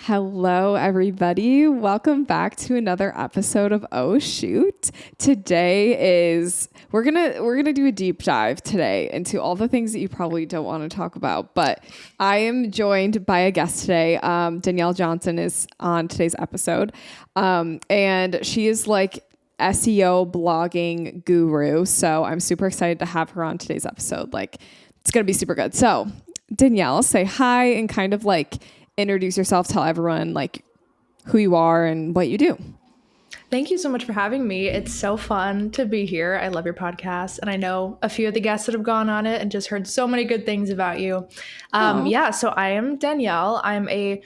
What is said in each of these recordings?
Hello, everybody. Welcome back to another episode of Oh Shoot. Today is we're gonna do a deep dive today into all the things that you probably don't want to talk about. But I am joined by a guest today. Danielle Johnson is on today's episode, and she is like SEO blogging guru. So I'm super excited to have her on today's episode. Like, it's gonna be super good. So Danielle, say hi and kind of like introduce yourself, tell everyone like who you are and what you do. Thank you so much for having me. It's so fun to be here. I love your podcast, and I know a few of the guests that have gone on it and just heard so many good things about you. So I am Danielle. I'm a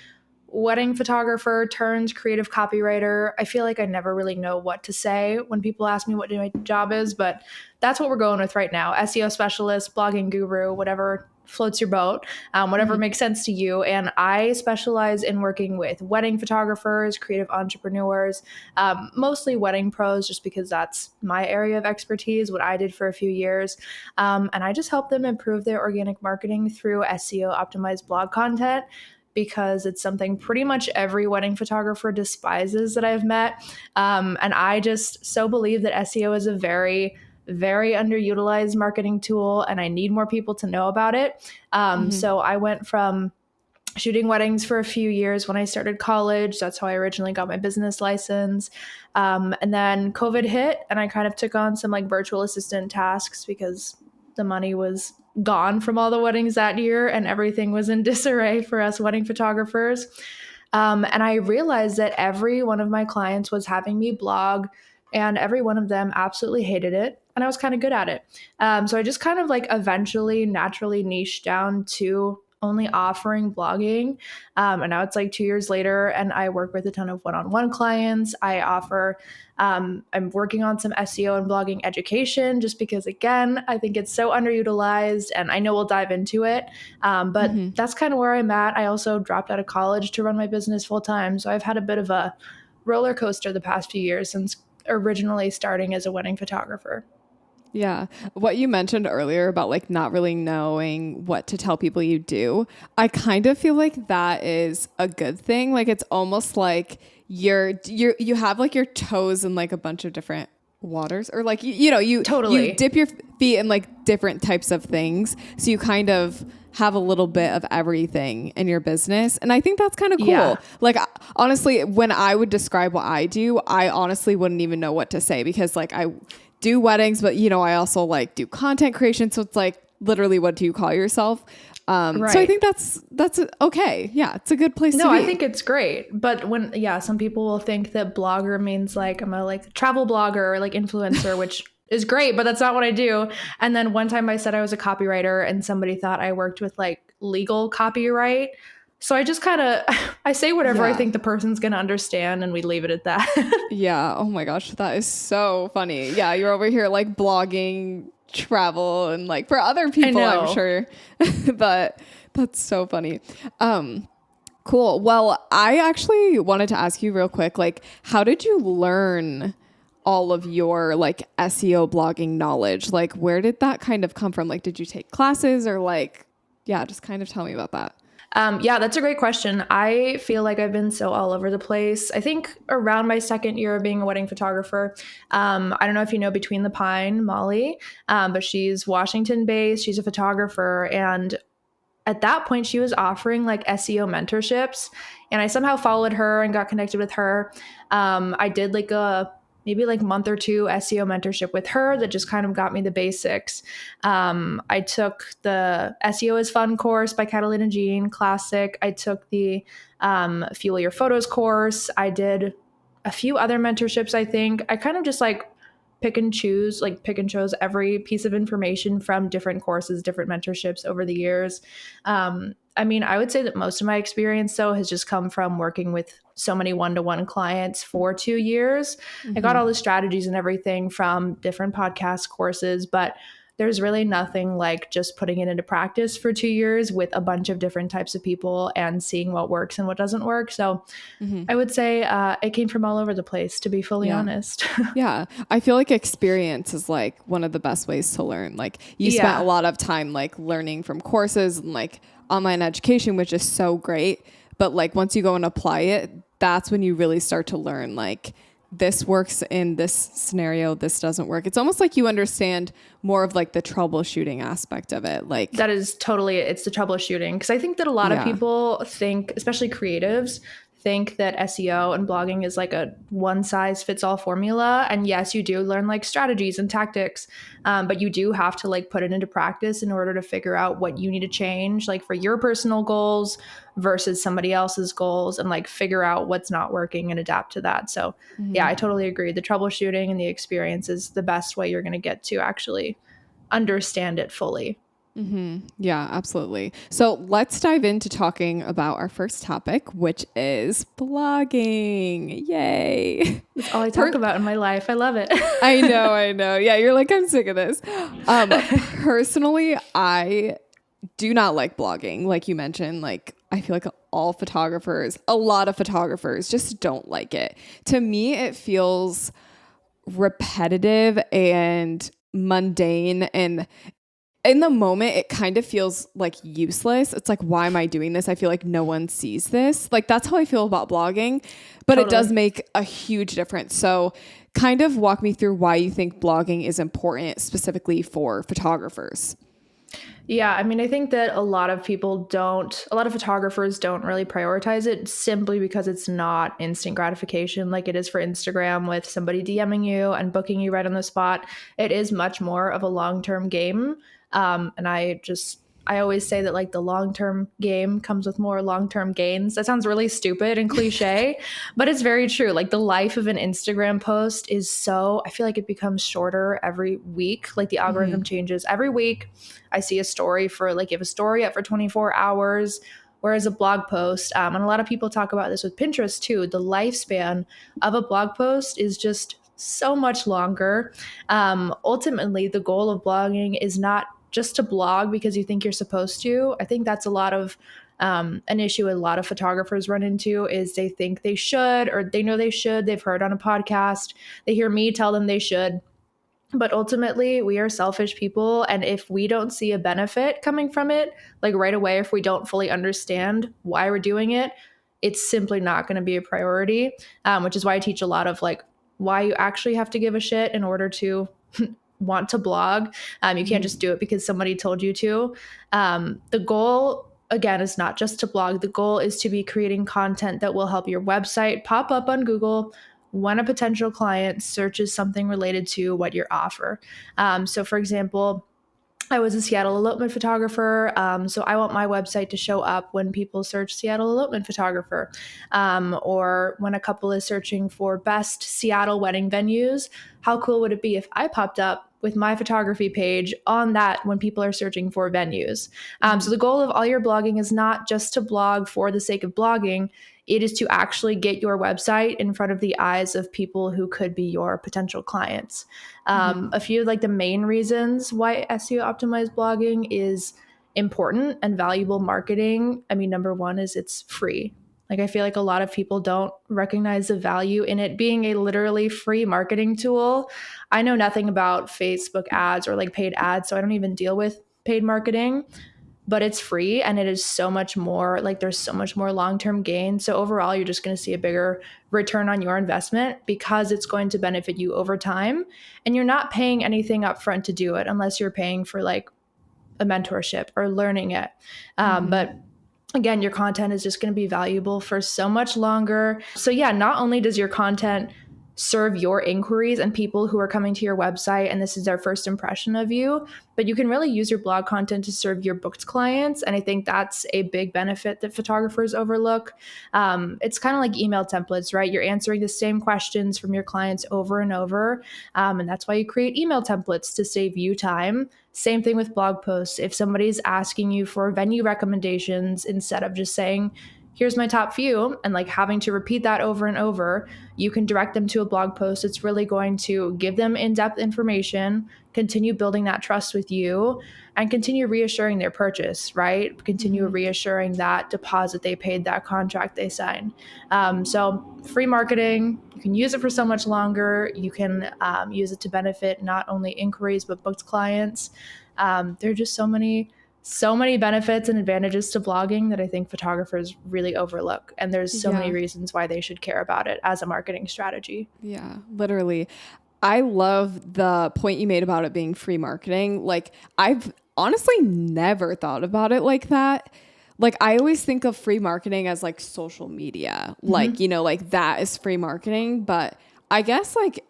wedding photographer turned creative copywriter. I feel like I never really know what to say when people ask me what my job is, but that's what we're going with right now. SEO specialist, blogging guru, whatever floats your boat, whatever makes sense to you. And I specialize in working with wedding photographers, creative entrepreneurs, mostly wedding pros, just because that's my area of expertise, what I did for a few years. And I just help them improve their organic marketing through SEO optimized blog content, because it's something pretty much every wedding photographer despises that I've met. And I just so believe that SEO is a very underutilized marketing tool, and I need more people to know about it. So I went from shooting weddings for a few years when I started college. That's how I originally got my business license. And then COVID hit, and I kind of took on some like virtual assistant tasks because the money was gone from all the weddings that year and everything was in disarray for us wedding photographers. And I realized that every one of my clients was having me blog, and every one of them absolutely hated it. And I was kind of good at it. So I just kind of like eventually naturally niched down to only offering blogging. And now it's like 2 years later, and I work with a ton of one-on-one clients. I offer, I'm working on some SEO and blogging education just because, again, I think it's so underutilized, and I know we'll dive into it. But that's kind of where I'm at. I also dropped out of college to run my business full time. So I've had a bit of a roller coaster the past few years since originally starting as a wedding photographer. Yeah. What you mentioned earlier about like not really knowing what to tell people you do, I kind of feel like that is a good thing. Like it's almost like you have like your toes in like a bunch of different waters, or like you Totally. you dip your feet in like different types of things, so you kind of have a little bit of everything in your business. And I think that's kind of cool. Yeah. Like honestly, when I would describe what I do, I honestly wouldn't even know what to say, because like I do weddings, but I also like do content creation. So it's like, literally, what do you call yourself? Right. So I think that's okay. Yeah. It's a good place to be. No, I think it's great. But some people will think that blogger means like I'm a like travel blogger or like influencer, which is great, but that's not what I do. And then one time I said I was a copywriter, and somebody thought I worked with like legal copyright. So I just kind of, I say whatever I think the person's going to understand, and we leave it at that. Yeah. Oh my gosh. That is so funny. Yeah. You're over here like blogging travel and like for other people, I'm sure. But that's so funny. Cool. Well, I actually wanted to ask you real quick, like, how did you learn all of your like SEO blogging knowledge? Like, where did that kind of come from? Like, did you take classes, or like, just kind of tell me about that. That's a great question. I feel like I've been so all over the place. I think around my second year of being a wedding photographer, I don't know if you know Between the Pine, Molly, but she's Washington based. She's a photographer. And at that point, she was offering like SEO mentorships, and I somehow followed her and got connected with her. I did like maybe like month or two SEO mentorship with her that just kind of got me the basics. I took the SEO is Fun course by Catalina Jean, classic. I took the Fuel Your Photos course. I did a few other mentorships, I think. I kind of just like pick and chose every piece of information from different courses, different mentorships over the years. I would say that most of my experience, though, has just come from working with so many one-to-one clients for 2 years. I got all the strategies and everything from different podcast courses, but there's really nothing like just putting it into practice for 2 years with a bunch of different types of people and seeing what works and what doesn't work. So I would say it came from all over the place, to be fully honest. Yeah. I feel like experience is like one of the best ways to learn. Like you spent a lot of time like learning from courses and like online education, which is so great. But like once you go and apply it, that's when you really start to learn like this works in this scenario, this doesn't work. It's almost like you understand more of like the troubleshooting aspect of it. Like that is totally, it's the troubleshooting. Because I think that a lot of people think, especially creatives, think that SEO and blogging is like a one size fits all formula. And yes, you do learn like strategies and tactics, but you do have to like put it into practice in order to figure out what you need to change, like for your personal goals versus somebody else's goals, and like figure out what's not working and adapt to that. So yeah, I totally agree. The troubleshooting and the experience is the best way you're going to get to actually understand it fully. Yeah, absolutely. So let's dive into talking about our first topic, which is blogging. Yay. That's all I talk about in my life. I love it. I know. Yeah, you're like, I'm sick of this. Personally, I do not like blogging. Like you mentioned, like I feel like a lot of photographers just don't like it. To me, it feels repetitive and mundane, and in the moment, it kind of feels like useless. It's like, why am I doing this? I feel like no one sees this. Like, that's how I feel about blogging, but It does make a huge difference. So kind of walk me through why you think blogging is important specifically for photographers. Yeah, I mean, I think that a lot of photographers don't really prioritize it simply because it's not instant gratification like it is for Instagram with somebody DMing you and booking you right on the spot. It is much more of a long-term game. And I always say that like the long-term game comes with more long-term gains. That sounds really stupid and cliche, but it's very true. Like the life of an Instagram post I feel like it becomes shorter every week. Like the algorithm changes every week. I see a story for like, you have a story up for 24 hours, whereas a blog post, and a lot of people talk about this with Pinterest too, the lifespan of a blog post is just so much longer. Ultimately, the goal of blogging is not just to blog because you think you're supposed to. I think that's a lot of an issue a lot of photographers run into is they think they should, or they know they should. They've heard on a podcast. They hear me tell them they should. But ultimately, we are selfish people. And if we don't see a benefit coming from it, like right away, if we don't fully understand why we're doing it, it's simply not going to be a priority, which is why I teach a lot of like why you actually have to give a shit in order to want to blog. You can't just do it because somebody told you to. The goal, again, is not just to blog. The goal is to be creating content that will help your website pop up on Google when a potential client searches something related to what you offer. So for example, I was a Seattle elopement photographer, so I want my website to show up when people search Seattle elopement photographer, or when a couple is searching for best Seattle wedding venues. How cool would it be if I popped up with my photography page on that when people are searching for venues? So the goal of all your blogging is not just to blog for the sake of blogging. It is to actually get your website in front of the eyes of people who could be your potential clients. A few of like the main reasons why SEO optimized blogging is important and valuable marketing. I mean, number one is it's free. Like I feel like a lot of people don't recognize the value in it being a literally free marketing tool. I know nothing about Facebook ads or like paid ads, so I don't even deal with paid marketing. But it's free and it is so much more, like there's so much more long-term gain. So overall, you're just going to see a bigger return on your investment because it's going to benefit you over time. And you're not paying anything up front to do it unless you're paying for like a mentorship or learning it. But again, your content is just going to be valuable for so much longer. So yeah, not only does your content serve your inquiries and people who are coming to your website and this is their first impression of you, but you can really use your blog content to serve your booked clients. And I think that's a big benefit that photographers overlook. It's kind of like email templates, right? You're answering the same questions from your clients over and over. And that's why you create email templates to save you time. Same thing with blog posts. If somebody's asking you for venue recommendations, instead of just saying, here's my top few, and like having to repeat that over and over, you can direct them to a blog post. It's really going to give them in-depth information, continue building that trust with you, and continue reassuring their purchase, right? Continue reassuring that deposit they paid, that contract they signed. So free marketing, you can use it for so much longer. You can use it to benefit not only inquiries, but booked clients. There are just so many so many benefits and advantages to blogging that I think photographers really overlook. And there's so many reasons why they should care about it as a marketing strategy. Yeah, literally. I love the point you made about it being free marketing. Like, I've honestly never thought about it like that. Like, I always think of free marketing as like social media, like, you know, like that is free marketing. But I guess like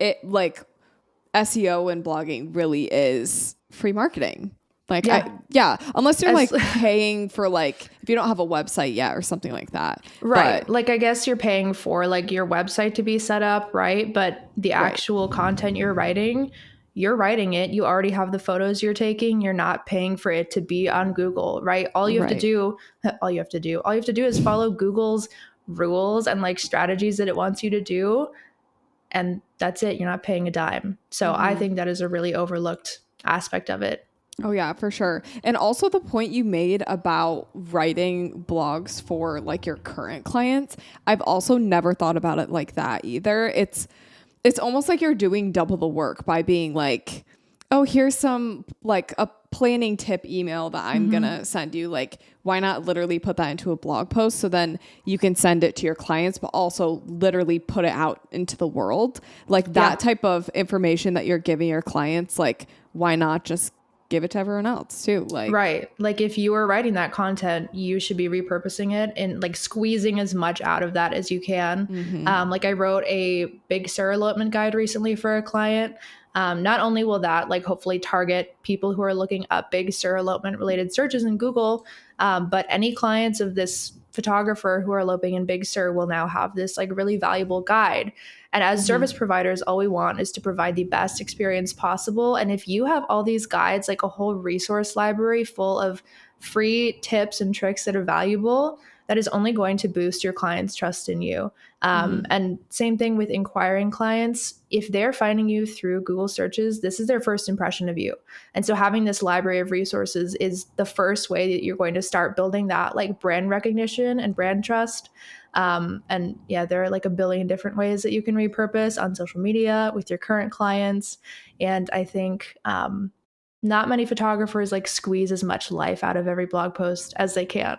SEO and blogging really is free marketing. Like, unless you're like paying for like, if you don't have a website yet or something like that. Right. But, like, I guess you're paying for like your website to be set up, right? But the actual content you're writing it. You already have the photos you're taking. You're not paying for it to be on Google, right? All you have to do is follow Google's rules and like strategies that it wants you to do. And that's it. You're not paying a dime. So I think that is a really overlooked aspect of it. Oh yeah, for sure. And also the point you made about writing blogs for like your current clients, I've also never thought about it like that either. It's almost like you're doing double the work by being like, oh, here's some like a planning tip email that I'm going to send you. Like, why not literally put that into a blog post so then you can send it to your clients, but also literally put it out into the world. Like that type of information that you're giving your clients, like why not just give it to everyone else too? Like, right. Like if you are writing that content, you should be repurposing it and like squeezing as much out of that as you can. Like I wrote a Big Sur elopement guide recently for a client. Not only will that like hopefully target people who are looking up Big Sur elopement related searches in Google, but any clients of this photographer who are eloping in Big Sur will now have this like really valuable guide. And as service providers, all we want is to provide the best experience possible. And if you have all these guides, like a whole resource library full of free tips and tricks that are valuable, that is only going to boost your clients' trust in you. And same thing with inquiring clients. If they're finding you through Google searches, this is their first impression of you. And so having this library of resources is the first way that you're going to start building that like brand recognition and brand trust. And yeah, there are like a billion different ways that you can repurpose on social media with your current clients. And I think not many photographers like squeeze as much life out of every blog post as they can.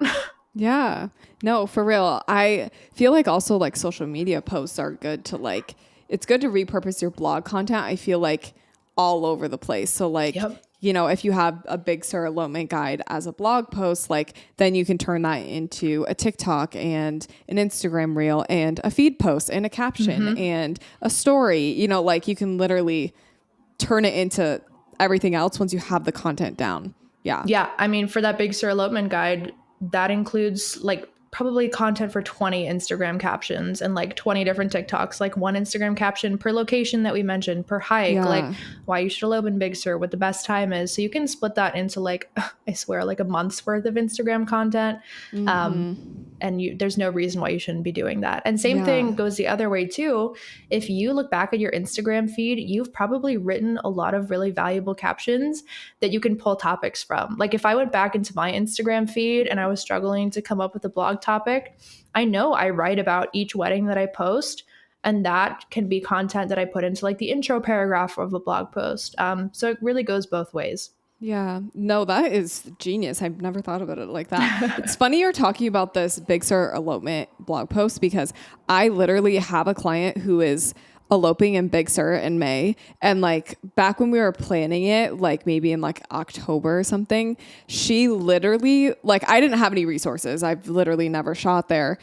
Yeah, no, for real. I feel like also like social media posts are good to like, it's good to repurpose your blog content. I feel like all over the place. So like, you know, if you have a Big Sur elopement guide as a blog post, like then you can turn that into a TikTok and an Instagram reel and a feed post and a caption and a story, you know, like you can literally turn it into everything else once you have the content down. Yeah. Yeah. I mean, for that Big Sur elopement guide, that includes like probably content for 20 Instagram captions and like 20 different TikToks, like one Instagram caption per location that we mentioned, per hike, like why you should elope in Big Sur, what the best time is. So you can split that into like, I swear, like a month's worth of Instagram content. And there's no reason why you shouldn't be doing that. And same thing goes the other way too. If you look back at your Instagram feed, you've probably written a lot of really valuable captions that you can pull topics from. Like if I went back into my Instagram feed and I was struggling to come up with a blog topic, I know I write about each wedding that I post, and that can be content that I put into like the intro paragraph of a blog post. So it really goes both ways. Yeah, no, that is genius. I've never thought about it like that. It's funny you're talking about this Big Sur elopement blog post because I literally have a client who is eloping in Big Sur in May. And like back when we were planning it, like maybe in like October or something, she literally, like I didn't have any resources. I've literally never shot there.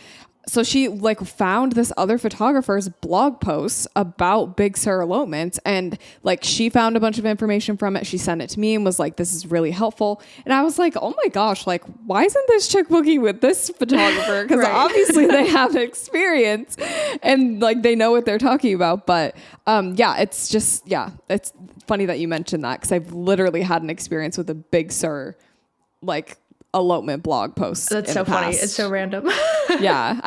So she like found this other photographer's blog posts about Big Sur elopements, and like she found a bunch of information from it. She sent it to me and was like, this is really helpful. And I was like, oh my gosh, like why isn't this chick booking with this photographer? Because obviously they have experience and like they know what they're talking about. But it's just, it's funny that you mentioned that because I've literally had an experience with a Big Sur like elopement blog post. That's so funny. It's so random. Yeah.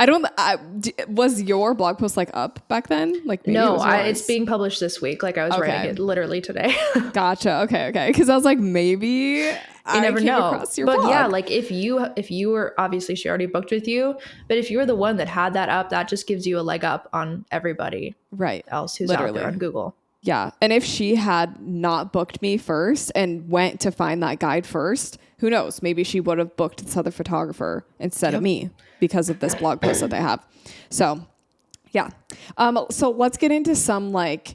Was your blog post like up back then? Like maybe no, it's being published this week. Like I was writing it literally today. Gotcha. Okay. Cause I was like, maybe you never know. But blog. Yeah, like if you were, obviously she already booked with you, but if you were the one that had that up, that just gives you a leg up on everybody else who's out there on Google. Yeah. And if she had not booked me first and went to find that guide first, who knows? Maybe she would have booked this other photographer instead of me because of this blog post that they have. So yeah. So let's get into some like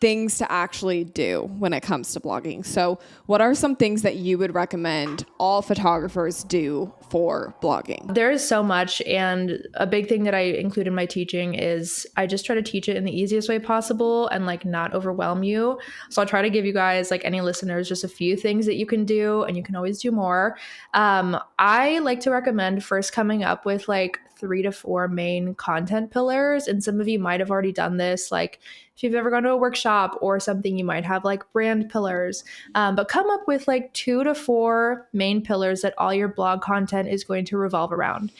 things to actually do when it comes to blogging. So what are some things that you would recommend all photographers do for blogging? There is so much. And a big thing that I include in my teaching is I just try to teach it in the easiest way possible and like not overwhelm you. So I'll try to give you guys, like any listeners, just a few things that you can do, and you can always do more. I like to recommend first coming up with like 3 to 4 main content pillars. And some of you might have already done this. Like if you've ever gone to a workshop or something, you might have like brand pillars, but come up with like 2 to 4 main pillars that all your blog content is going to revolve around.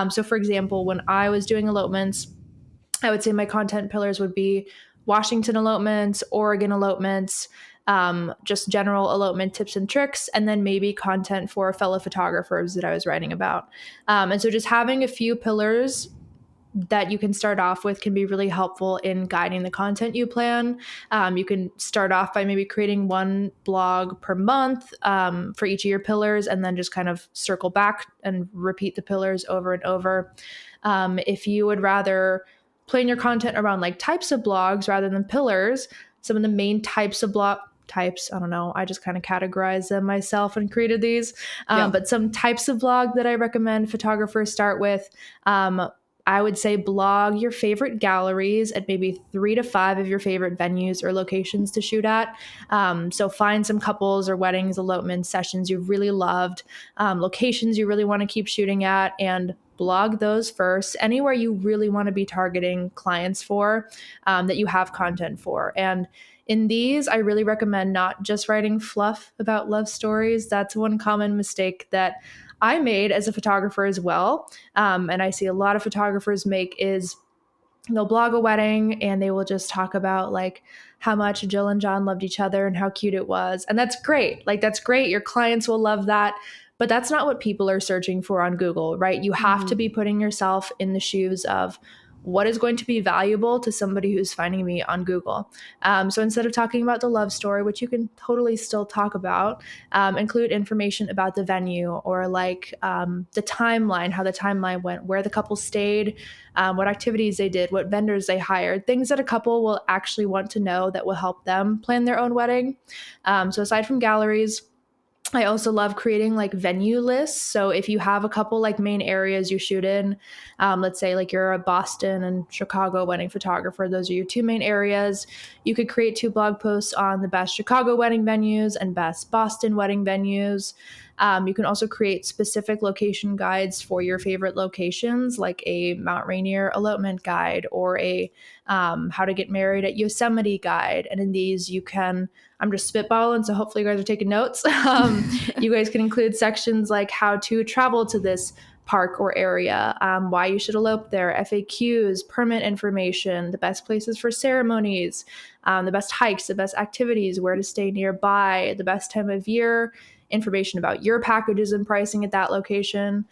So for example, when I was doing elopements, I would say my content pillars would be Washington elopements, Oregon elopements, just general elopement tips and tricks, and then maybe content for fellow photographers that I was writing about. And so just having a few pillars that you can start off with can be really helpful in guiding the content you plan. You can start off by maybe creating 1 blog per month for each of your pillars, and then just kind of circle back and repeat the pillars over and over. If you would rather plan your content around like types of blogs rather than pillars, some of the main types of types, I don't know, I just kind of categorized them myself and created these. But some types of blog that I recommend photographers start with, I would say blog your favorite galleries at maybe 3 to 5 of your favorite venues or locations to shoot at. So find some couples or weddings, elopements, sessions you really loved, locations you really want to keep shooting at, and blog those first, anywhere you really want to be targeting clients for, that you have content for. And in these, I really recommend not just writing fluff about love stories. That's one common mistake that I made as a photographer as well. And I see a lot of photographers make is they'll blog a wedding and they will just talk about like how much Jill and John loved each other and how cute it was. And that's great. Like, that's great. Your clients will love that. But that's not what people are searching for on Google, right? You have to be putting yourself in the shoes of what is going to be valuable to somebody who's finding me on Google. So instead of talking about the love story, which you can totally still talk about, include information about the venue or like the timeline, how the timeline went, where the couple stayed, what activities they did, what vendors they hired, things that a couple will actually want to know that will help them plan their own wedding. So aside from galleries, I also love creating like venue lists. So if you have a couple like main areas you shoot in, let's say like you're a Boston and Chicago wedding photographer, those are your 2 main areas. You could create 2 blog posts on the best Chicago wedding venues and best Boston wedding venues. You can also create specific location guides for your favorite locations, like a Mount Rainier elopement guide or a how to get married at Yosemite guide. And in these, you can, I'm just spitballing, so hopefully you guys are taking notes. You guys can include sections like how to travel to this park or area, why you should elope there, FAQs, permit information, the best places for ceremonies, the best hikes, the best activities, where to stay nearby, the best time of year, information about your packages and pricing at that location.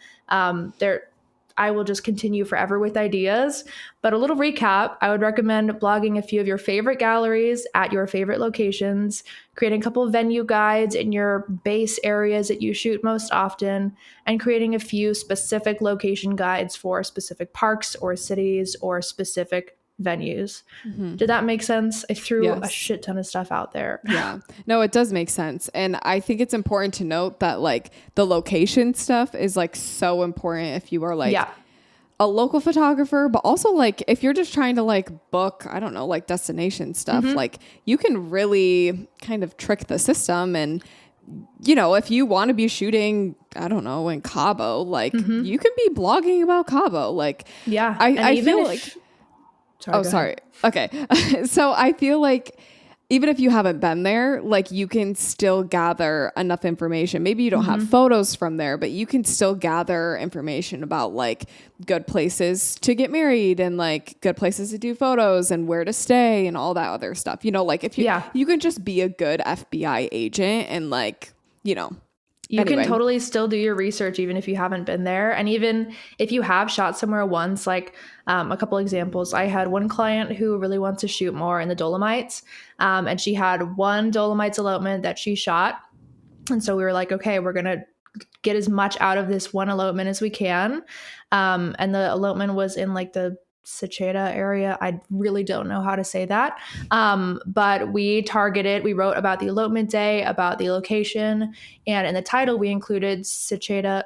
I will just continue forever with ideas. But a little recap, I would recommend blogging a few of your favorite galleries at your favorite locations, creating a couple of venue guides in your base areas that you shoot most often, and creating a few specific location guides for specific parks or cities or specific venues. Did that make sense? I threw a shit ton of stuff out there. Yeah. No, it does make sense. And I think it's important to note that like the location stuff is like so important if you are like a local photographer, but also like if you're just trying to like book, I don't know, like destination stuff, like you can really kind of trick the system. And you know, if you want to be shooting, I don't know, in Cabo, like you can be blogging about Cabo. Like, I feel like, sorry. Okay. So I feel like even if you haven't been there, like you can still gather enough information. Maybe you don't have photos from there, but you can still gather information about like good places to get married and like good places to do photos and where to stay and all that other stuff. You know, like if you, you can just be a good FBI agent and like, you know, You can Anyway. totally still do your research even if you haven't been there. And even if you have shot somewhere once, like a couple examples, I had one client who really wants to shoot more in the Dolomites. And she had one Dolomites elopement that she shot. And so we were like, okay, we're going to get as much out of this one elopement as we can. And the elopement was in like the Sacheta area. I really don't know how to say that. But we wrote about the elopement day, about the location, and in the title we included Sacheta,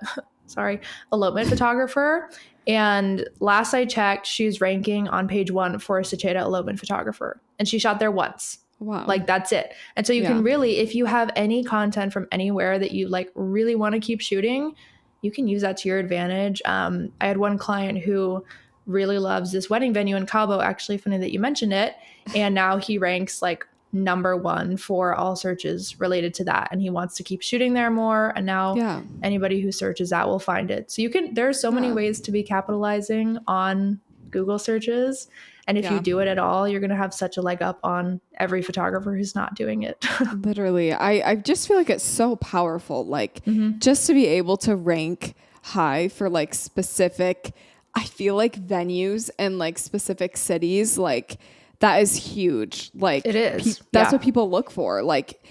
elopement photographer. And last I checked, she's ranking on page 1 for a Sacheta elopement photographer. And she shot there once. Wow. Like that's it. And so you can really, if you have any content from anywhere that you like really want to keep shooting, you can use that to your advantage. I had one client who really loves this wedding venue in Cabo, actually, funny that you mentioned it. And now he ranks like number 1 for all searches related to that. And he wants to keep shooting there more. And now anybody who searches that will find it. So there are so many ways to be capitalizing on Google searches. And if you do it at all, you're going to have such a leg up on every photographer who's not doing it. Literally. I just feel like it's so powerful. Like just to be able to rank high for like specific, I feel like venues and like specific cities, like that is huge. Like it is. That's what people look for. Like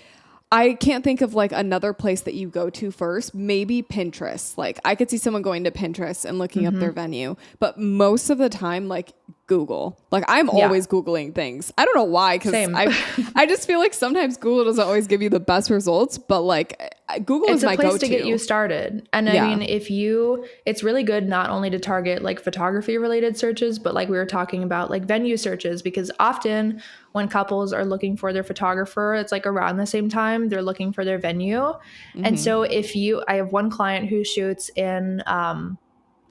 I can't think of like another place that you go to first. Maybe Pinterest. Like I could see someone going to Pinterest and looking up their venue, but most of the time, like Google. Like I'm always Googling things. I don't know why, because I just feel like sometimes Google doesn't always give you the best results, but like Google is my go-to. It's a place to get you started. And I mean, it's really good not only to target like photography related searches, but like we were talking about like venue searches, because often when couples are looking for their photographer, it's like around the same time they're looking for their venue. And so I have one client who shoots in,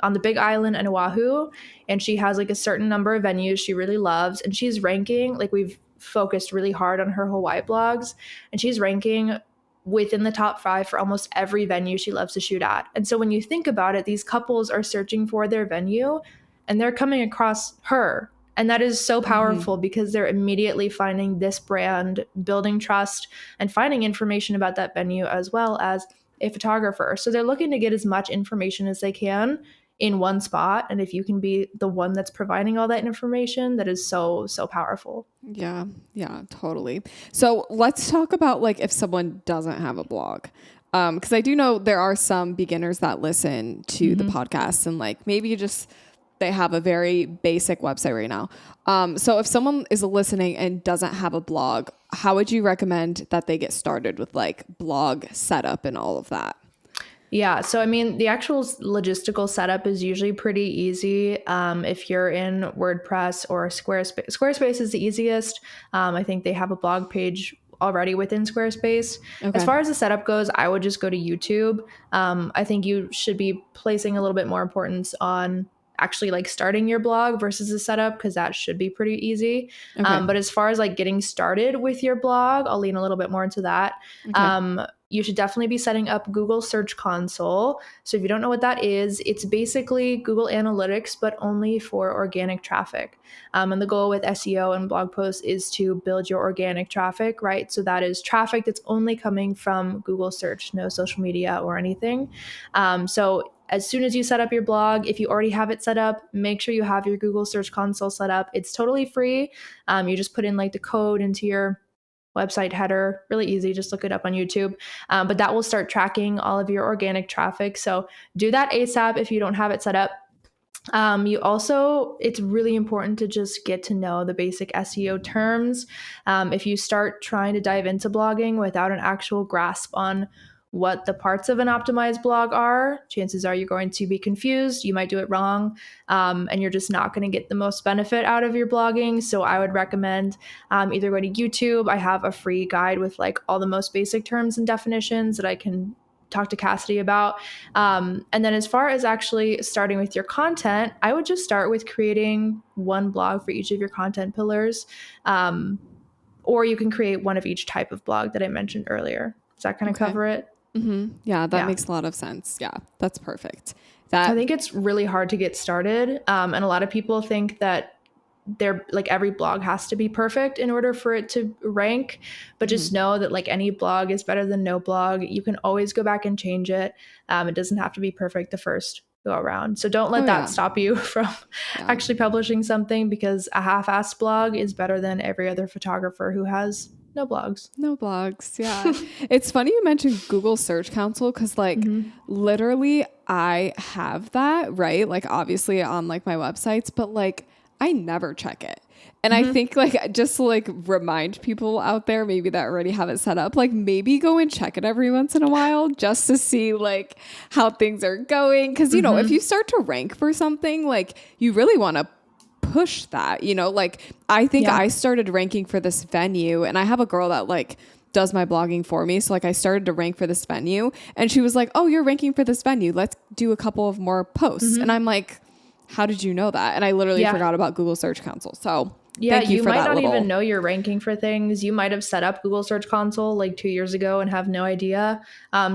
on the Big Island and Oahu, and she has like a certain number of venues she really loves, and she's ranking, like we've focused really hard on her Hawaii blogs, and she's ranking within the top 5 for almost every venue she loves to shoot at. And so when you think about it, these couples are searching for their venue and they're coming across her. And that is so powerful because they're immediately finding this brand, building trust, and finding information about that venue as well as a photographer. So they're looking to get as much information as they can in one spot. And if you can be the one that's providing all that information, that is so, so powerful. Yeah, totally. So let's talk about like if someone doesn't have a blog. Because I do know there are some beginners that listen to the podcast and like maybe they have a very basic website right now. So if someone is listening and doesn't have a blog, how would you recommend that they get started with like blog setup and all of that? Yeah. So, I mean, the actual logistical setup is usually pretty easy. If you're in WordPress or Squarespace, Squarespace is the easiest. I think they have a blog page already within Squarespace. Okay. As far as the setup goes, I would just go to YouTube. I think you should be placing a little bit more importance on actually like starting your blog versus the setup, because that should be pretty easy. Okay. But as far as like getting started with your blog, I'll lean a little bit more into that. Okay. You should definitely be setting up Google Search Console. So if you don't know what that is, it's basically Google Analytics, but only for organic traffic. And the goal with SEO and blog posts is to build your organic traffic, right? So that is traffic that's only coming from Google search, no social media or anything. So as soon as you set up your blog, if you already have it set up, make sure you have your Google Search Console set up. It's totally free. You just put in like the code into your website header, really easy. Just look it up on YouTube. But that will start tracking all of your organic traffic. So do that ASAP if you don't have it set up. It's really important to just get to know the basic SEO terms. If you start trying to dive into blogging without an actual grasp on what the parts of an optimized blog are, chances are you're going to be confused. You might do it wrong, and you're just not going to get the most benefit out of your blogging. So I would recommend either go to YouTube. I have a free guide with like all the most basic terms and definitions that I can talk to Cassidy about. And then as far as actually starting with your content, I would just start with creating one blog for each of your content pillars. Or you can create one of each type of blog that I mentioned earlier. Does that kind of cover it? Mm-hmm. Yeah, that makes a lot of sense. Yeah, that's perfect. I think it's really hard to get started. And a lot of people think that every blog has to be perfect in order for it to rank, but just know that like any blog is better than no blog. You can always go back and change it. It doesn't have to be perfect the first go around. So don't let that stop you from actually publishing something, because a half-assed blog is better than every other photographer who has no blogs. No blogs. Yeah. It's funny you mentioned Google Search Console, because like literally I have that, right? Like obviously on like my websites, but like I never check it. And I think like just to like remind people out there maybe that already have it set up, like maybe go and check it every once in a while just to see like how things are going. Cause you know, if you start to rank for something, like you really want to push that, you know, like I think I started ranking for this venue, and I have a girl that like does my blogging for me. So like I started to rank for this venue, and she was like, oh, you're ranking for this venue. Let's do a couple of more posts. And I'm like, how did you know that? And I literally forgot about Google Search Console. So thank you for might that not even know you're ranking for things. You might have set up Google Search Console like 2 years ago and have no idea.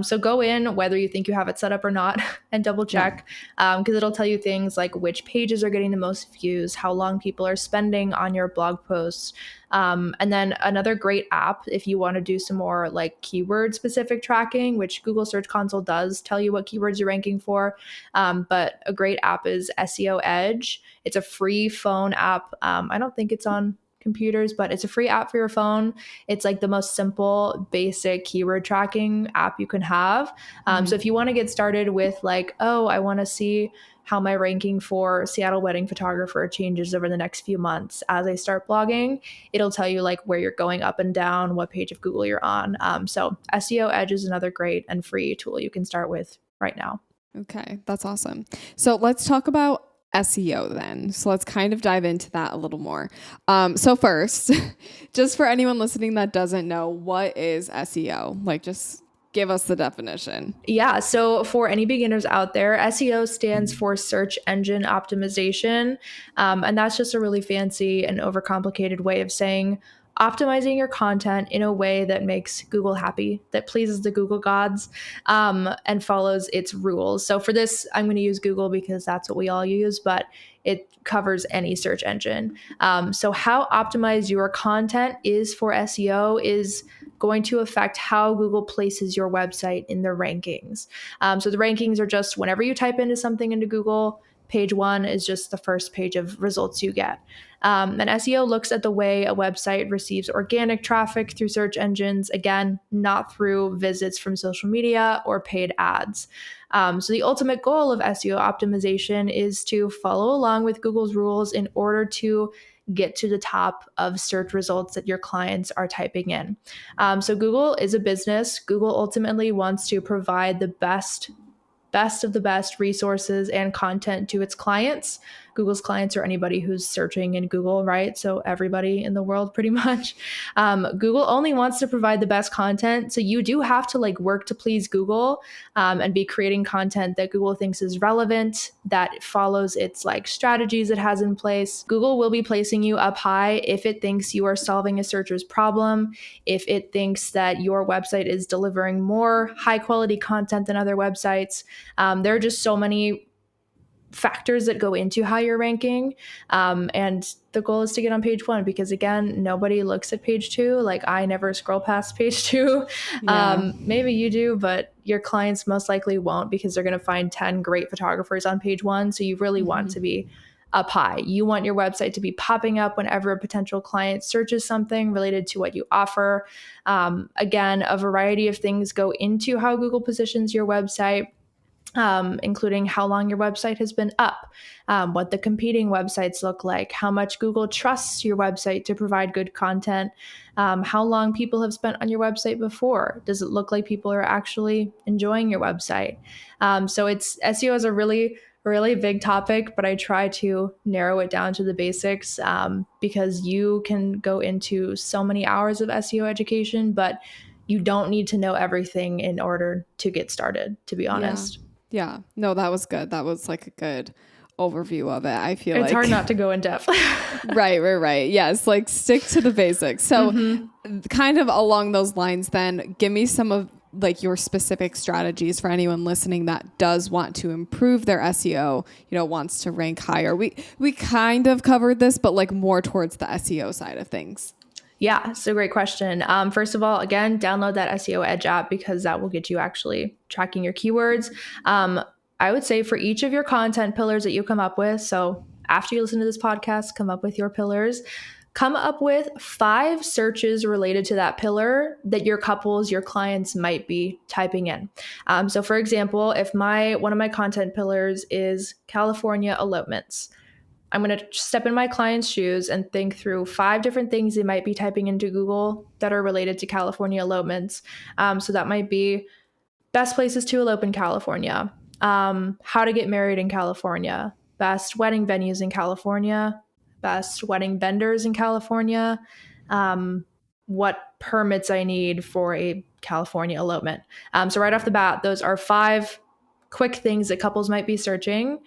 So go in, whether you think you have it set up or not, and double check, because it'll tell you things like which pages are getting the most views, how long people are spending on your blog posts. And then another great app, if you want to do some more like keyword specific tracking, which Google Search Console does tell you what keywords you're ranking for. But a great app is SEO Edge. It's a free phone app. I don't think it's on computers, but it's a free app for your phone. It's like the most simple, basic keyword tracking app you can have. So if you want to get started with like, oh, I want to see how my ranking for Seattle wedding photographer changes over the next few months as I start blogging, it'll tell you like where you're going up and down, what page of Google you're on. So SEO Edge is another great and free tool you can start with right now. Okay, that's awesome. So let's talk about SEO then. So let's kind of dive into that a little more. So first, just for anyone listening that doesn't know, what is SEO? Like just give us the definition. Yeah. So for any beginners out there, SEO stands for search engine optimization. And that's just a really fancy and overcomplicated way of saying optimizing your content in a way that makes Google happy, that pleases the Google gods, and follows its rules. So for this, I'm going to use Google because that's what we all use, but it covers any search engine. So how optimized your content is for SEO is going to affect how Google places your website in the rankings. So the rankings are just whenever you type into something into Google, page 1 is just the first page of results you get. And SEO looks at the way a website receives organic traffic through search engines, again, not through visits from social media or paid ads. So the ultimate goal of SEO optimization is to follow along with Google's rules in order to get to the top of search results that your clients are typing in. So Google is a business. Google ultimately wants to provide the best of the best resources and content to its clients. Google's clients are anybody who's searching in Google, right? So everybody in the world pretty much. Google only wants to provide the best content. So you do have to like work to please Google and be creating content that Google thinks is relevant, that follows its like strategies it has in place. Google will be placing you up high if it thinks you are solving a searcher's problem, if it thinks that your website is delivering more high quality content than other websites. There are just so many factors that go into how you're ranking. And the goal is to get on page 1 because again, nobody looks at page 2. Like I never scroll past page 2. Maybe you do, but your clients most likely won't because they're going to find 10 great photographers on page 1. So you really want to be up high. You want your website to be popping up whenever a potential client searches something related to what you offer. Again, a variety of things go into how Google positions your website. Including how long your website has been up, what the competing websites look like, how much Google trusts your website to provide good content, how long people have spent on your website before. Does it look like people are actually enjoying your website? So it's SEO is a really big topic, but I try to narrow it down to the basics because you can go into so many hours of SEO education, but you don't need to know everything in order to get started, to be honest. Yeah. No, that was good. That was like a good overview of it. I feel it's hard not to go in depth. Right. Yes. Like stick to the basics. So kind of along those lines, then give me some of like your specific strategies for anyone listening that does want to improve their SEO, wants to rank higher. We kind of covered this, but like more towards the SEO side of things. Yeah, it's a great question. First of all, again, download that SEO Edge app because that will get you actually tracking your keywords. I would say for each of your content pillars that you come up with, so after you listen to this podcast, come up with your pillars. Come up with 5 searches related to that pillar that your couples, your clients might be typing in. So for example, if one of my content pillars is California elopements, I'm going to step in my client's shoes and think through 5 different things they might be typing into Google that are related to California elopements. So that might be best places to elope in California, how to get married in California, best wedding venues in California, best wedding vendors in California, what permits I need for a California elopement. So right off the bat, those are 5 quick things that couples might be searching.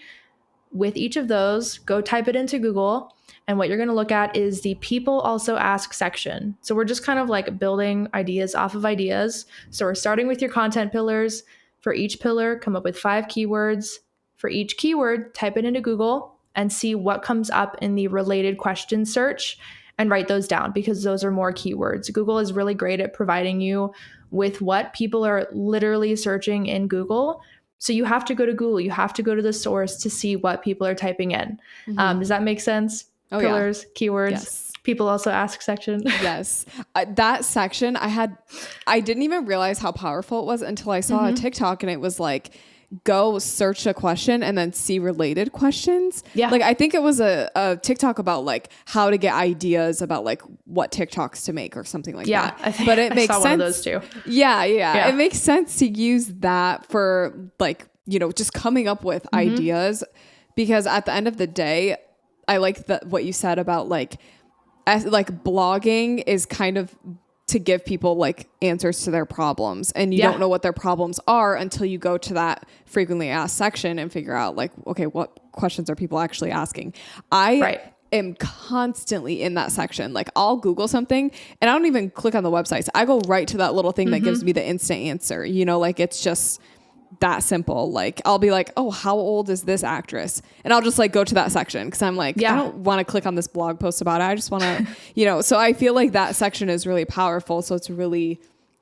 With each of those, go type it into Google. And what you're going to look at is the people also ask section. So we're just kind of like building ideas off of ideas. So we're starting with your content pillars. For each pillar, come up with 5 keywords. For each keyword, type it into Google and see what comes up in the related question search and write those down because those are more keywords. Google is really great at providing you with what people are literally searching in Google. So you have to go to Google. You have to go to the source to see what people are typing in. Does that make sense? Oh, pillars, yeah. Keywords. Yes. People also ask section. Yes. That section I didn't even realize how powerful it was until I saw a TikTok and it was like, go search a question and then see related questions. Yeah. Like I think it was a TikTok about like how to get ideas about like what TikToks to make or something like that. Yeah. I think but it makes saw sense. one of those too. Yeah. It makes sense to use that for like, just coming up with ideas because at the end of the day, I like what you said about like blogging is kind of to give people like answers to their problems and you don't know what their problems are until you go to that frequently asked section and figure out like, okay, what questions are people actually asking? I am constantly in that section. Like I'll Google something and I don't even click on the websites. I go right to that little thing that gives me the instant answer, like it's just that simple. Like I'll be like, oh, how old is this actress? And I'll just like go to that section because I'm like, I don't want to click on this blog post about it. I just want to, so I feel like that section is really powerful. So it's really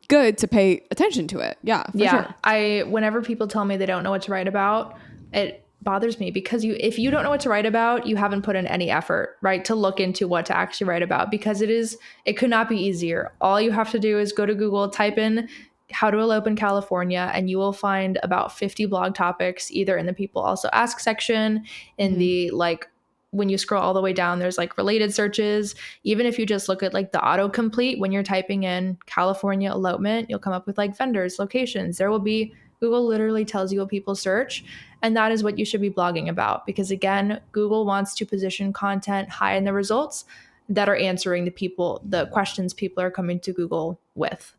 good to pay attention to it. Yeah. For sure. Whenever people tell me they don't know what to write about, it bothers me because if you don't know what to write about, you haven't put in any effort, right? To look into what to actually write about because it could not be easier. All you have to do is go to Google, type in how to elope in California, and you will find about 50 blog topics, either in the people also ask section, in the like, when you scroll all the way down, there's like related searches. Even if you just look at like the autocomplete, when you're typing in California elopement, you'll come up with like vendors, locations. Google literally tells you what people search. And that is what you should be blogging about. Because again, Google wants to position content high in the results that are answering the questions people are coming to Google with.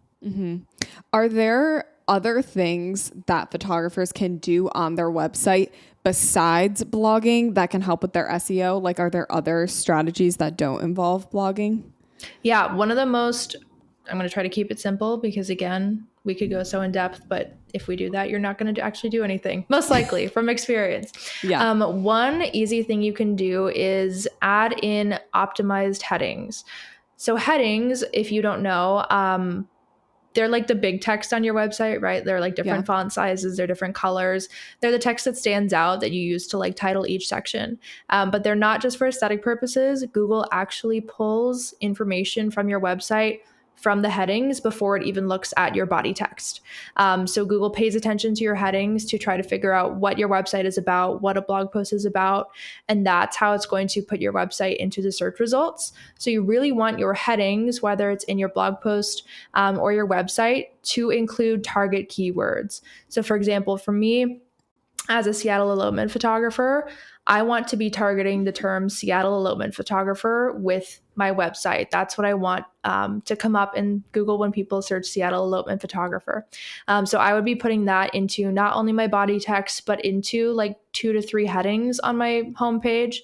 Are there other things that photographers can do on their website besides blogging that can help with their SEO? Like, are there other strategies that don't involve blogging? Yeah, one of the most, I'm going to try to keep it simple because again, we could go so in depth, but if we do that, you're not going to actually do anything, most likely from experience. One easy thing you can do is add in optimized headings. So headings, if you don't know, they're like the big text on your website, right? They're like different font sizes, they're different colors. They're the text that stands out that you use to like title each section. But they're not just for aesthetic purposes. Google actually pulls information from your website from the headings before it even looks at your body text. So Google pays attention to your headings to try to figure out what your website is about, what a blog post is about, and that's how it's going to put your website into the search results. So you really want your headings, whether it's in your blog post or your website, to include target keywords. So for example, for me, as a Seattle elopement photographer, I want to be targeting the term Seattle elopement photographer with my website. That's what I want to come up in Google when people search Seattle elopement photographer. So I would be putting that into not only my body text, but into like 2 to 3 headings on my homepage.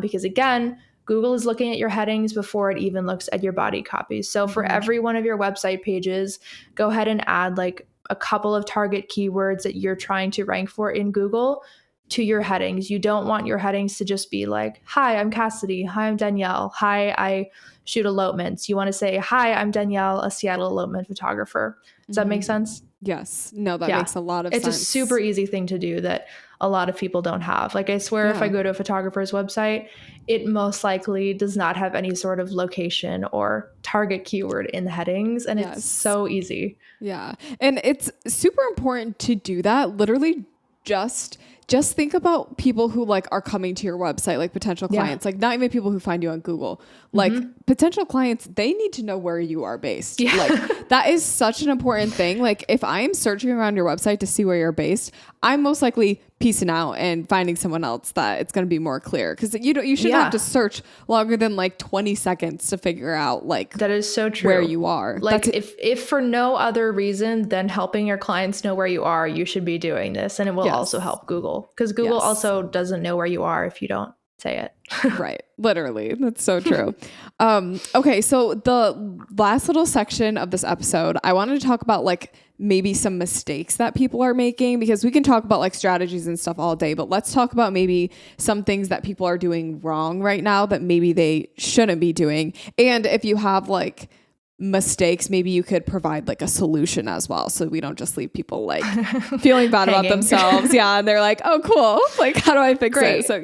Because again, Google is looking at your headings before it even looks at your body copy. So for every one of your website pages, go ahead and add like a couple of target keywords that you're trying to rank for in Google to your headings. You don't want your headings to just be like, hi, I'm Cassidy. Hi, I'm Danielle. Hi, I shoot elopements. You want to say, hi, I'm Danielle, a Seattle elopement photographer. Does that make sense? Yes. No, that makes a lot of sense. sense. It's a super easy thing to do that a lot of people don't have. Like, I swear, if I go to a photographer's website, it most likely does not have any sort of location or target keyword in the headings. And it's so easy. Yeah. And it's super important to do that. Literally just think about people who like are coming to your website, like potential clients, like not even people who find you on Google, like potential clients, they need to know where you are based. Like that is such an important thing. Like if I'm searching around your website to see where you're based, I'm most likely piecing out and finding someone else that it's going to be more clear. Cause you shouldn't have to search longer than like 20 seconds to figure out like that is so true where you are. Like if for no other reason than helping your clients know where you are, you should be doing this. And it will also help Google, because Google also doesn't know where you are if you don't say it. Right. Literally. That's so true. Okay. So the last little section of this episode, I wanted to talk about like maybe some mistakes that people are making, because we can talk about like strategies and stuff all day, but let's talk about maybe some things that people are doing wrong right now that maybe they shouldn't be doing. And if you have like mistakes, maybe you could provide like a solution as well, so we don't just leave people like feeling bad about themselves. And they're like, oh cool, like how do I fix it? So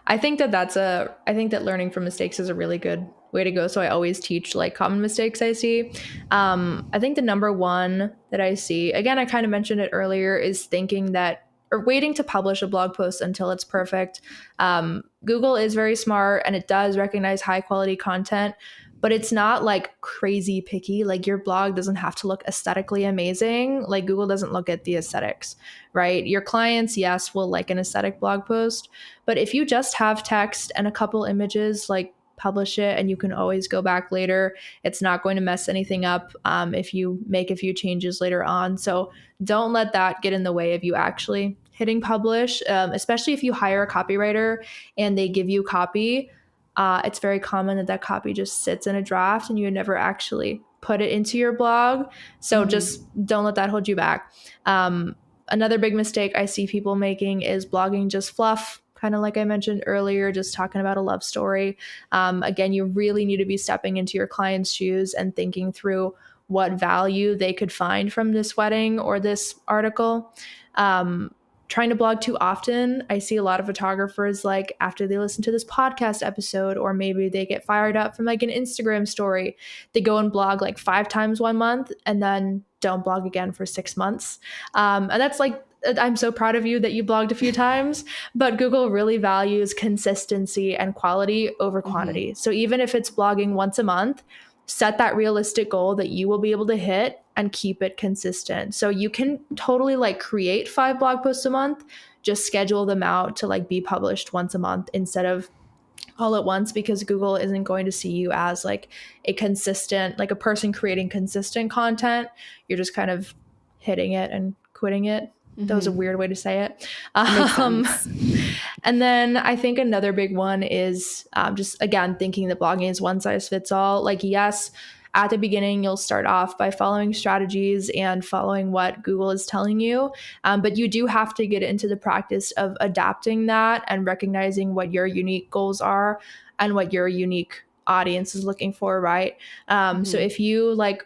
I think that learning from mistakes is a really good way to go. So I always teach like common mistakes I see. I think the number one that I see, again, I kind of mentioned it earlier, is thinking that, or waiting to publish a blog post until it's perfect. Google is very smart and it does recognize high quality content, but it's not like crazy picky. Like your blog doesn't have to look aesthetically amazing. Like Google doesn't look at the aesthetics, right? Your clients, yes, will like an aesthetic blog post, but if you just have text and a couple images, like publish it and you can always go back later. It's not going to mess anything up if you make a few changes later on. So don't let that get in the way of you actually hitting publish, especially if you hire a copywriter and they give you copy. It's very common that copy just sits in a draft and you never actually put it into your blog. So just don't let that hold you back. Another big mistake I see people making is blogging just fluff, kind of like I mentioned earlier, just talking about a love story. Again, you really need to be stepping into your client's shoes and thinking through what value they could find from this wedding or this article. Trying to blog too often. I see a lot of photographers, like after they listen to this podcast episode, or maybe they get fired up from like an Instagram story, they go and blog like 5 times 1 month and then don't blog again for 6 months. And that's like, I'm so proud of you that you blogged a few times, but Google really values consistency and quality over quantity. So even if it's blogging once a month, set that realistic goal that you will be able to hit and keep it consistent. So you can totally like create 5 blog posts a month, just schedule them out to like be published once a month instead of all at once, because Google isn't going to see you as like a consistent, like a person creating consistent content. You're just kind of hitting it and quitting it. That was a weird way to say it. And then I think another big one is just, again, thinking that blogging is one size fits all. Like, yes, at the beginning, you'll start off by following strategies and following what Google is telling you. But you do have to get into the practice of adapting that and recognizing what your unique goals are and what your unique audience is looking for, right? So if you like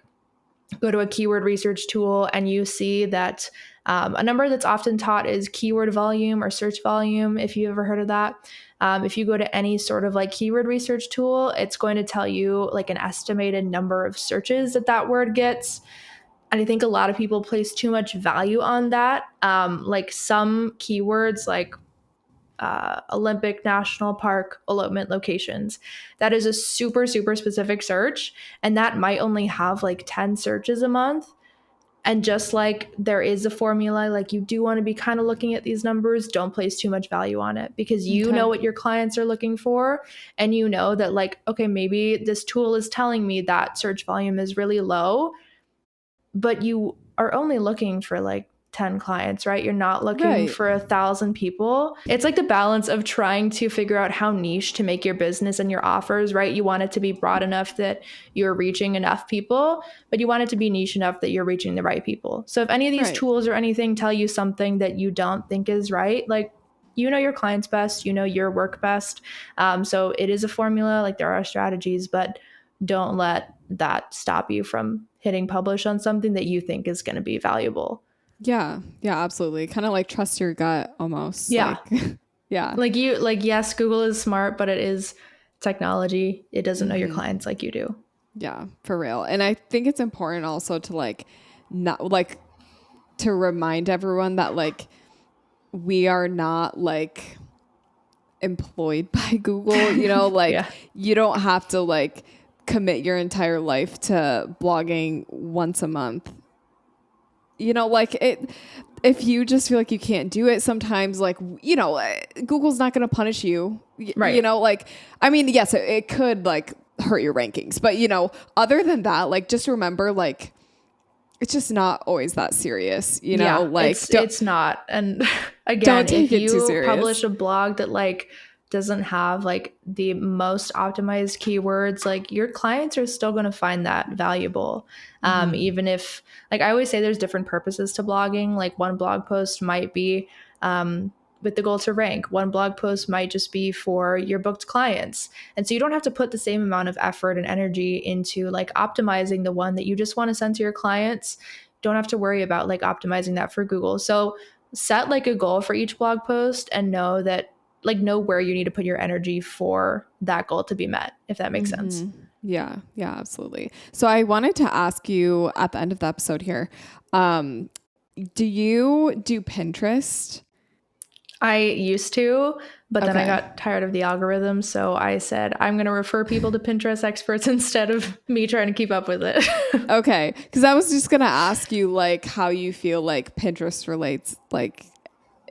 go to a keyword research tool and you see that a number that's often taught is keyword volume or search volume, if you ever heard of that. If you go to any sort of like keyword research tool, it's going to tell you like an estimated number of searches that word gets. And I think a lot of people place too much value on that. Like some keywords like Olympic National Park elopement locations. That is a super, super specific search. And that might only have like 10 searches a month. And just like there is a formula, like you do want to be kind of looking at these numbers, don't place too much value on it, because you know what your clients are looking for. And you know that like, okay, maybe this tool is telling me that search volume is really low, but you are only looking for like 10 clients, right? You're not looking for 1,000 people. It's like the balance of trying to figure out how niche to make your business and your offers, right? You want it to be broad enough that you're reaching enough people, but you want it to be niche enough that you're reaching the right people. So if any of these tools or anything tell you something that you don't think is right, like, you know your clients best, you know your work best. So it is a formula, like there are strategies, but don't let that stop you from hitting publish on something that you think is going to be valuable. Yeah, absolutely. Kind of like trust your gut almost. Yeah. Like, yes, Google is smart, but it is technology. It doesn't know your clients like you do. Yeah, for real. And I think it's important also to like, not like to remind everyone that like, we are not like employed by Google, you know, like you don't have to like commit your entire life to blogging once a month. You know, like if you just feel like you can't do it sometimes, like, you know, Google's not going to punish you. You know, like, I mean, yes, it could like hurt your rankings, but you know, other than that, like, just remember, like, it's just not always that serious, you know, like it's not. And again, don't take if it too you serious. publish a blog that like doesn't have like the most optimized keywords, like your clients are still going to find that valuable. Even if, like, I always say there's different purposes to blogging. Like one blog post might be with the goal to rank. One blog post might just be for your booked clients. And so you don't have to put the same amount of effort and energy into like optimizing the one that you just want to send to your clients. Don't have to worry about like optimizing that for Google. So set like a goal for each blog post and know where you need to put your energy for that goal to be met, if that makes sense. Yeah, absolutely. So I wanted to ask you at the end of the episode here, do you do Pinterest? I used to, but then I got tired of the algorithm. So I said, I'm going to refer people to Pinterest experts instead of me trying to keep up with it. Okay. Because I was just going to ask you like how you feel like Pinterest relates like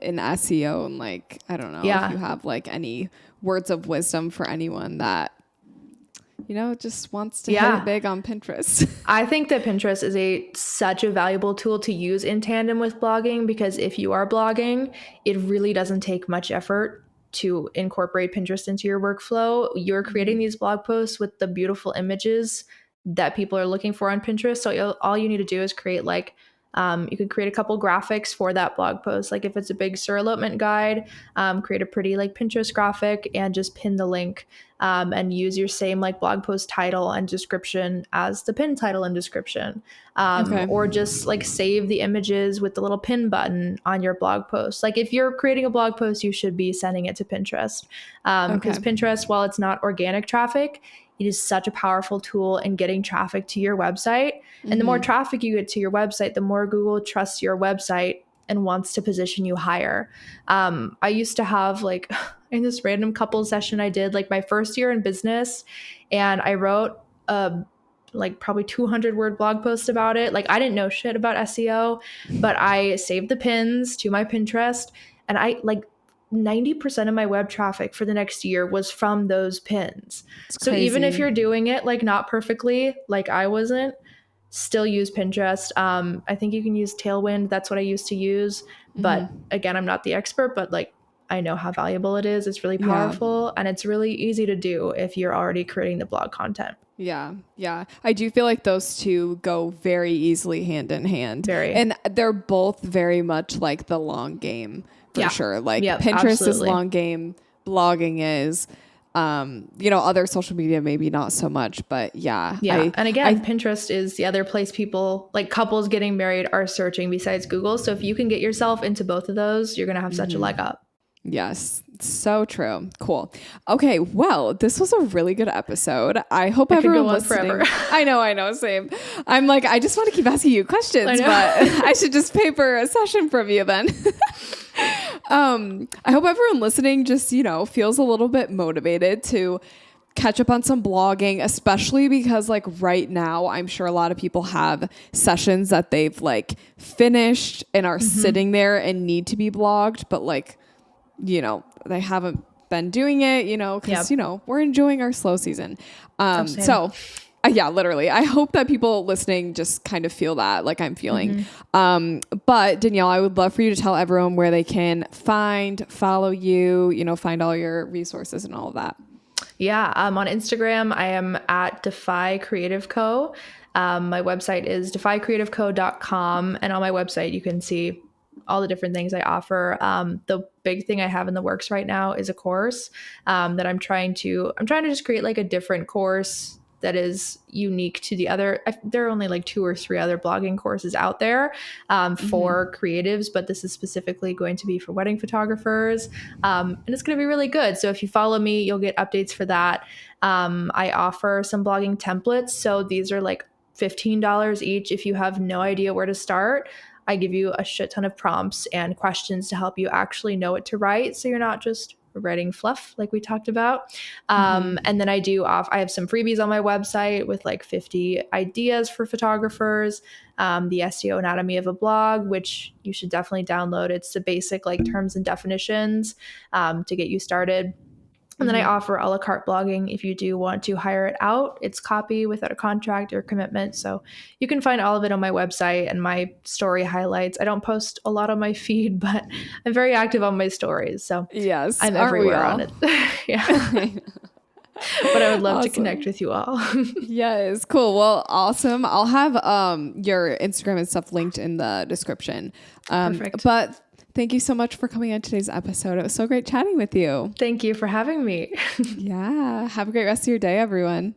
in SEO, and like, I don't know if you have like any words of wisdom for anyone that, you know, just wants to hit it big on Pinterest. I think that Pinterest is such a valuable tool to use in tandem with blogging, because if you are blogging, it really doesn't take much effort to incorporate Pinterest into your workflow. You're creating these blog posts with the beautiful images that people are looking for on Pinterest. So all you need to do is create like, you could create a couple graphics for that blog post. Like if it's a big Sur elopement guide, create a pretty like Pinterest graphic and just pin the link, and use your same like blog post title and description as the pin title and description. Or just like save the images with the little pin button on your blog post. Like if you're creating a blog post, you should be sending it to Pinterest, because Pinterest, while it's not organic traffic, it is such a powerful tool in getting traffic to your website. And the more traffic you get to your website, the more Google trusts your website and wants to position you higher. I used to have like in this random couple session I did like my first year in business, and I wrote like probably 200 word blog post about it. Like I didn't know shit about SEO, but I saved the pins to my Pinterest, and I like 90% of my web traffic for the next year was from those pins. So even if you're doing it like not perfectly, like I wasn't, still use Pinterest. I think you can use Tailwind. That's what I used to use. But again, I'm not the expert, but like I know how valuable it is. It's really powerful, and it's really easy to do if you're already creating the blog content. Yeah. I do feel like those two go very easily hand in hand. And they're both very much like the long game for sure. Like Pinterest is long game, blogging is, you know, other social media, maybe not so much, but and again, Pinterest is the other place people like couples getting married are searching besides Google. So if you can get yourself into both of those, you're going to have such a leg up. Yes, so true. Cool. Okay, well, this was a really good episode. I hope everyone listening. Forever. I know, same. I'm like, I just want to keep asking you questions, but I should just pay for a session from you then. I hope everyone listening just, you know, feels a little bit motivated to catch up on some blogging, especially because like right now, I'm sure a lot of people have sessions that they've like finished and are sitting there and need to be blogged, but like, you know, they haven't been doing it, you know, because, you know, we're enjoying our slow season. So Yeah, literally. I hope that people listening just kind of feel that like I'm feeling. But Danielle, I would love for you to tell everyone where they can follow you, find all your resources and all of that. Yeah. On Instagram, I am at Defy Creative Co. My website is defycreativeco.com. And on my website, you can see all the different things I offer. The big thing I have in the works right now is a course that I'm trying to just create like a different course that is unique to the other. There are only like 2 or 3 other blogging courses out there for creatives, but this is specifically going to be for wedding photographers. And it's going to be really good. So if you follow me, you'll get updates for that. I offer some blogging templates. So these are like $15 each. If you have no idea where to start, I give you a shit ton of prompts and questions to help you actually know what to write. So you're not just writing fluff like we talked about. And then I have some freebies on my website with like 50 ideas for photographers, the SEO anatomy of a blog, which you should definitely download. It's the basic like terms and definitions to get you started. And then I offer a la carte blogging if you do want to hire it out. It's copy without a contract or commitment. So you can find all of it on my website and my story highlights. I don't post a lot on my feed, but I'm very active on my stories. So yes, I'm everywhere on it. Yeah. But I would love to connect with you all. Yes, cool. Well, awesome. I'll have your Instagram and stuff linked in the description. Perfect. But thank you so much for coming on today's episode. It was so great chatting with you. Thank you for having me. Yeah. Have a great rest of your day, everyone.